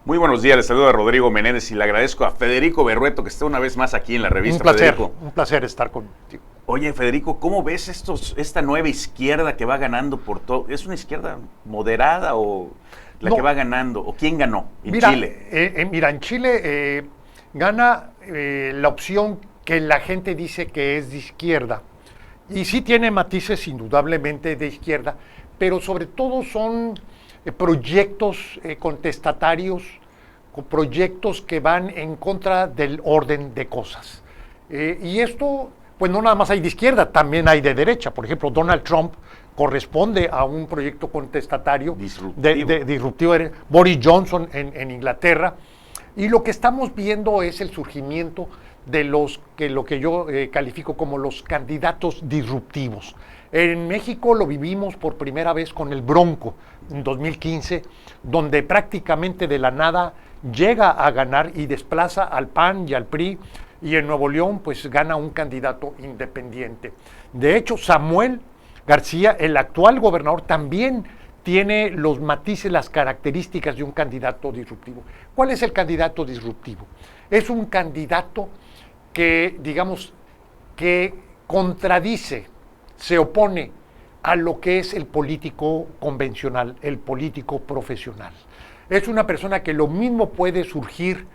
Muy buenos días, les saluda Rodrigo Menéndez y le agradezco a Federico Berrueto que está una vez más aquí en la revista. Federico. Un placer estar contigo. Oye, Federico, ¿cómo ves esta nueva izquierda que va ganando por todo? ¿Es una izquierda moderada o la que va ganando? ¿O quién ganó en Chile? En Chile gana la opción que la gente dice que es de izquierda. Y sí tiene matices indudablemente de izquierda, pero sobre todo son proyectos contestatarios, proyectos que van en contra del orden de cosas. Y esto, pues no nada más hay de izquierda, también hay de derecha. Por ejemplo, Donald Trump corresponde a un proyecto contestatario disruptivo. Boris Johnson en Inglaterra. Y lo que estamos viendo es el surgimiento de lo que yo califico como los candidatos disruptivos. En México lo vivimos por primera vez con el Bronco en 2015, donde prácticamente de la nada llega a ganar y desplaza al PAN y al PRI, y en Nuevo León pues gana un candidato independiente. De hecho, Samuel García, el actual gobernador, también tiene los matices, las características de un candidato disruptivo. ¿Cuál es el candidato disruptivo? Es un candidato que, digamos, que contradice, se opone a lo que es el político convencional, el político profesional. Es una persona que lo mismo puede surgir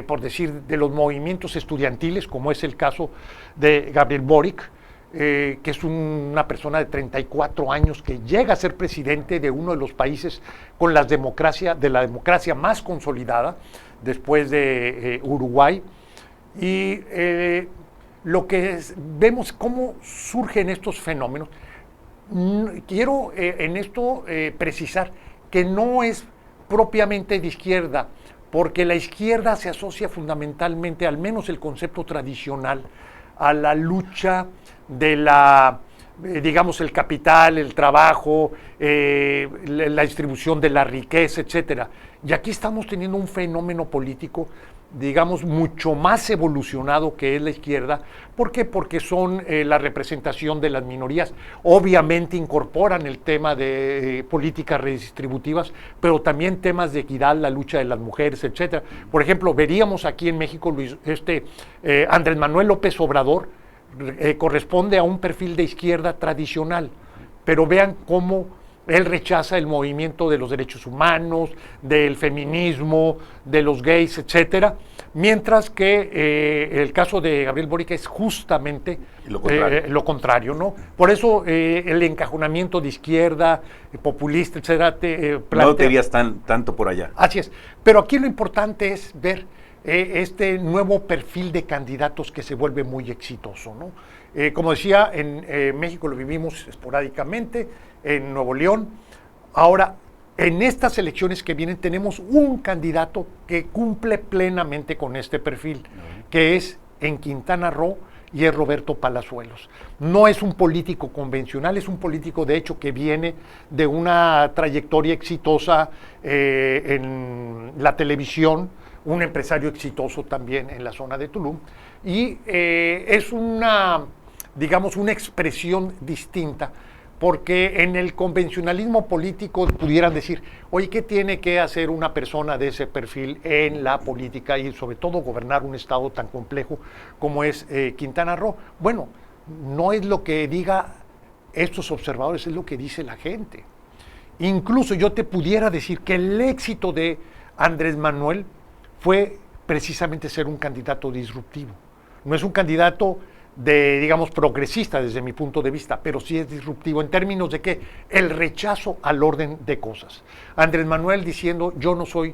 por decir, de los movimientos estudiantiles, como es el caso de Gabriel Boric, que es una persona de 34 años que llega a ser presidente de uno de los países con la democracia más consolidada, después de Uruguay. Y lo que vemos cómo surgen estos fenómenos. Quiero en esto precisar que no es propiamente de izquierda, porque la izquierda se asocia fundamentalmente, al menos el concepto tradicional, a la lucha de digamos, el capital, el trabajo, la distribución de la riqueza, etcétera. Y aquí estamos teniendo un fenómeno político, digamos, mucho más evolucionado que es la izquierda. ¿Por qué? Porque son la representación de las minorías. Obviamente incorporan el tema de políticas redistributivas, pero también temas de equidad, la lucha de las mujeres, etcétera. Por ejemplo, veríamos aquí en México, Andrés Manuel López Obrador corresponde a un perfil de izquierda tradicional, pero vean cómo él rechaza el movimiento de los derechos humanos, del feminismo, de los gays, etcétera, mientras que el caso de Gabriel Boric es justamente lo contrario, ¿no? Por eso el encajonamiento de izquierda, populista, etcétera, no te irías tanto por allá. Así es, pero aquí lo importante es ver este nuevo perfil de candidatos que se vuelve muy exitoso, ¿no? Como decía, en México lo vivimos esporádicamente, en Nuevo León. Ahora, en estas elecciones que vienen tenemos un candidato que cumple plenamente con este perfil, que es en Quintana Roo, y es Roberto Palazuelos. No es un político convencional, es un político de hecho que viene de una trayectoria exitosa en la televisión, un empresario exitoso también en la zona de Tulum, y es digamos, una expresión distinta, porque en el convencionalismo político pudieran decir, oye, ¿qué tiene que hacer una persona de ese perfil en la política y sobre todo gobernar un estado tan complejo como es Quintana Roo? Bueno, no es lo que diga estos observadores, es lo que dice la gente. Incluso yo te pudiera decir que el éxito de Andrés Manuel fue precisamente ser un candidato disruptivo. No es un candidato digamos, progresista desde mi punto de vista, pero sí es disruptivo en términos de que el rechazo al orden de cosas. Andrés Manuel diciendo, yo no soy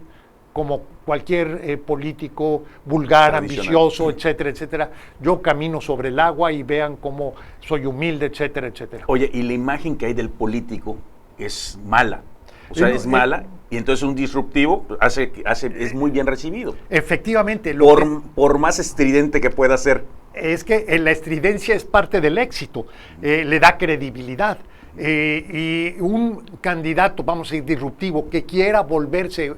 como cualquier político vulgar, ambicioso, etcétera, etcétera. Yo camino sobre el agua y vean cómo soy humilde, etcétera, etcétera. Oye, y la imagen que hay del político es mala. O sea, es mala, y entonces un disruptivo es muy bien recibido. Efectivamente. Por más estridente que pueda ser. Es que la estridencia es parte del éxito, le da credibilidad. Y un candidato, vamos a decir, disruptivo, que quiera volverse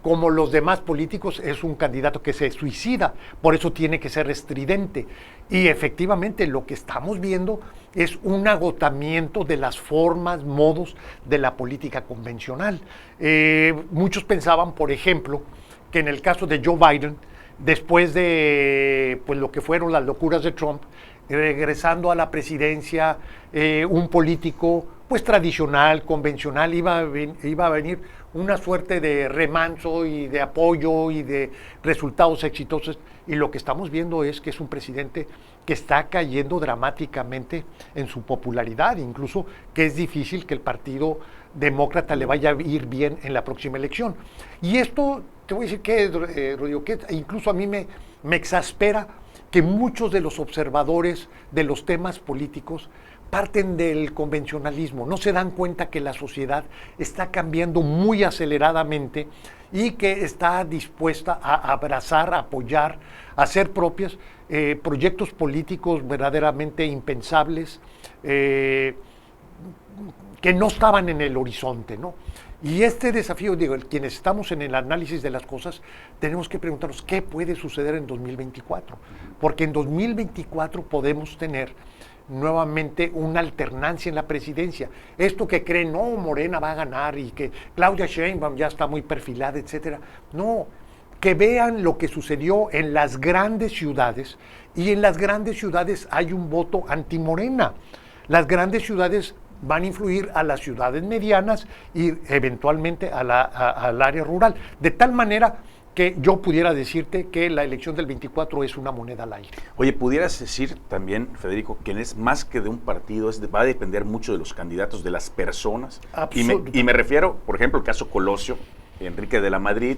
como los demás políticos, es un candidato que se suicida, por eso tiene que ser estridente. Y efectivamente lo que estamos viendo es un agotamiento de las formas, modos de la política convencional. Muchos pensaban, por ejemplo, que en el caso de Joe Biden, después de pues, lo que fueron las locuras de Trump, regresando a la presidencia, un político pues tradicional, convencional, iba a venir una suerte de remanso y de apoyo y de resultados exitosos. Y lo que estamos viendo es que es un presidente que está cayendo dramáticamente en su popularidad, incluso que es difícil que el Partido Demócrata le vaya a ir bien en la próxima elección. Y esto, te voy a decir que, Rodrigo, que incluso a mí me exaspera que muchos de los observadores de los temas políticos parten del convencionalismo, no se dan cuenta que la sociedad está cambiando muy aceleradamente y que está dispuesta a abrazar, a apoyar, a hacer propios proyectos políticos verdaderamente impensables, que no estaban en el horizonte, ¿no? Y este desafío, digo, quienes estamos en el análisis de las cosas, tenemos que preguntarnos qué puede suceder en 2024, porque en 2024 podemos tener nuevamente una alternancia en la presidencia. Esto que creen, no, Morena va a ganar y que Claudia Sheinbaum ya está muy perfilada, etcétera. No, que vean lo que sucedió en las grandes ciudades, y en las grandes ciudades hay un voto anti-Morena. Las grandes ciudades van a influir a las ciudades medianas y eventualmente al área rural, de tal manera que yo pudiera decirte que la elección del 24 es una moneda al aire. Oye, ¿pudieras decir también, Federico, que es más que de un partido, va a depender mucho de los candidatos, de las personas? Y me refiero, por ejemplo, al caso Colosio, Enrique de la Madrid,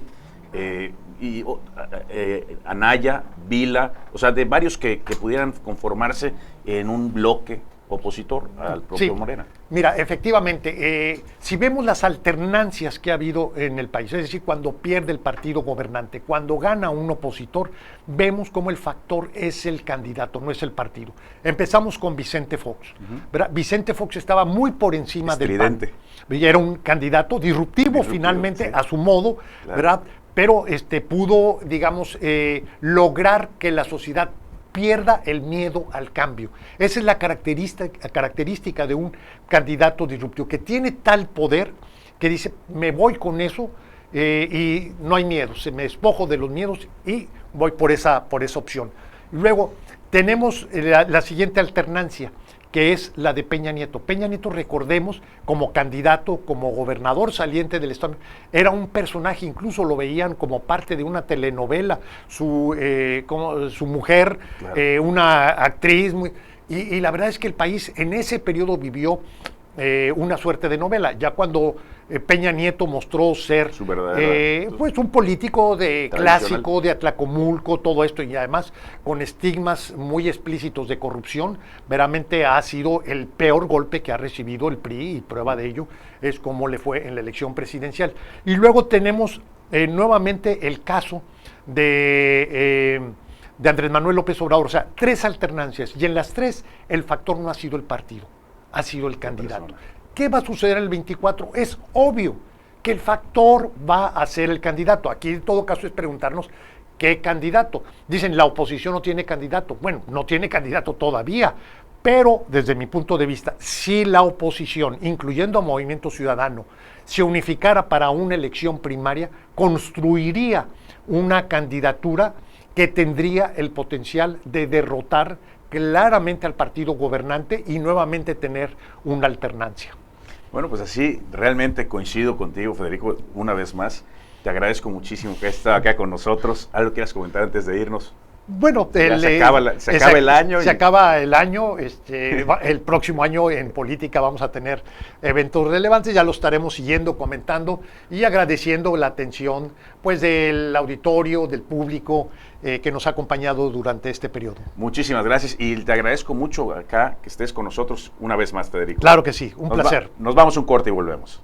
Anaya, Vila, o sea, de varios que pudieran conformarse en un bloque opositor al propio Morena. Mira, efectivamente, si vemos las alternancias que ha habido en el país, es decir, cuando pierde el partido gobernante, cuando gana un opositor, vemos cómo el factor es el candidato, no es el partido. Empezamos con Vicente Fox. Vicente Fox estaba muy por encima del PAN. Y era un candidato disruptivo finalmente, sí, a su modo, claro, ¿verdad? Pero pudo, digamos, lograr que la sociedad pierda el miedo al cambio. Esa es la característica de un candidato disruptivo, que tiene tal poder que dice, me voy con eso y no hay miedo, se me despojo de los miedos y voy por esa opción. Y luego tenemos la siguiente alternancia, que es la de Peña Nieto. Peña Nieto, recordemos, como candidato, como gobernador saliente del estado, era un personaje, incluso lo veían como parte de una telenovela, su mujer, claro, una actriz, y la verdad es que el país en ese periodo vivió una suerte de novela. Ya cuando Peña Nieto mostró ser pues un político clásico, de Atlacomulco, todo esto, y además con estigmas muy explícitos de corrupción, veramente ha sido el peor golpe que ha recibido el PRI, y prueba de ello es cómo le fue en la elección presidencial. Y luego tenemos nuevamente el caso de Andrés Manuel López Obrador, o sea, tres alternancias, y en las tres el factor no ha sido el partido, ha sido el candidato. ¿Qué va a suceder en el 24? Es obvio que el factor va a ser el candidato. Aquí en todo caso es preguntarnos qué candidato. Dicen, la oposición no tiene candidato. Bueno, no tiene candidato todavía, pero desde mi punto de vista, si la oposición, incluyendo a Movimiento Ciudadano, se unificara para una elección primaria, construiría una candidatura que tendría el potencial de derrotar claramente al partido gobernante y nuevamente tener una alternancia. Bueno, pues así realmente coincido contigo, Federico, una vez más. Te agradezco muchísimo que estés acá con nosotros. ¿Algo quieras comentar antes de irnos? Bueno, se acaba el año. Se acaba el año. El próximo año en política vamos a tener eventos relevantes. Ya lo estaremos siguiendo, comentando y agradeciendo la atención pues del auditorio, del público que nos ha acompañado durante este periodo. Muchísimas gracias y te agradezco mucho acá que estés con nosotros una vez más, Federico. Claro que sí, un placer. Nos vamos a un corte y volvemos.